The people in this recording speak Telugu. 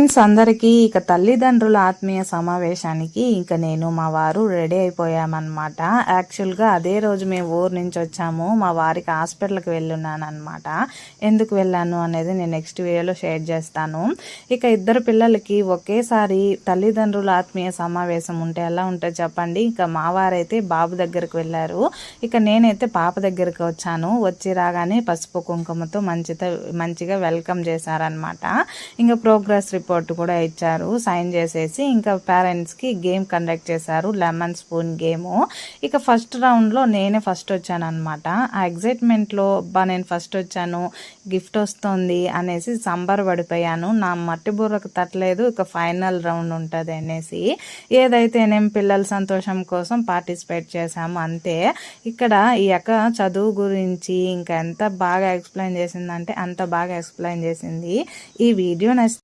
ఫ్రెండ్స్ అందరికీ ఇక తల్లిదండ్రుల ఆత్మీయ సమావేశానికి ఇక నేను మా వారు రెడీ అయిపోయామన్నమాట. యాక్చువల్గా అదే రోజు మేము ఊరు నుంచి వచ్చాము. మా వారికి హాస్పిటల్కి వెళ్ళున్నాను అనమాట. ఎందుకు వెళ్ళాను అనేది నేను నెక్స్ట్ వీడియోలో షేర్ చేస్తాను. ఇక ఇద్దరు పిల్లలకి ఒకేసారి తల్లిదండ్రుల ఆత్మీయ సమావేశం ఉంటే ఎలా ఉంటుంది చెప్పండి. ఇక మా వారైతే బాబు దగ్గరకు వెళ్ళారు, ఇక నేనైతే పాప దగ్గరికి వచ్చాను. వచ్చి రాగానే పసుపు కుంకుమతో మంచిగా వెల్కమ్ చేశారనమాట. ఇంకా ప్రోగ్రెస్ రిపోర్ట్ కూడా ఇచ్చారు, సైన్ చేసేసి ఇంకా పేరెంట్స్కి గేమ్ కండక్ట్ చేశారు, లెమన్ స్పూన్ గేము. ఇక ఫస్ట్ రౌండ్లో నేనే ఫస్ట్ వచ్చాను అనమాట. ఆ ఎగ్జైట్మెంట్లో నేను ఫస్ట్ వచ్చాను, గిఫ్ట్ వస్తుంది అనేసి సంబరపడిపోయాను. నా మట్టి బుర్రకు తట్టలేదు ఇక ఫైనల్ రౌండ్ ఉంటుంది అనేసి. ఏదైతేనేం పిల్లల సంతోషం కోసం పార్టిసిపేట్ చేశాము అంతే. ఇక్కడ ఈ అక్క చదువు గురించి ఇంకా ఎంత బాగా ఎక్స్ప్లెయిన్ చేసిందంటే అంత బాగా ఎక్స్ప్లెయిన్ చేసింది. ఈ వీడియో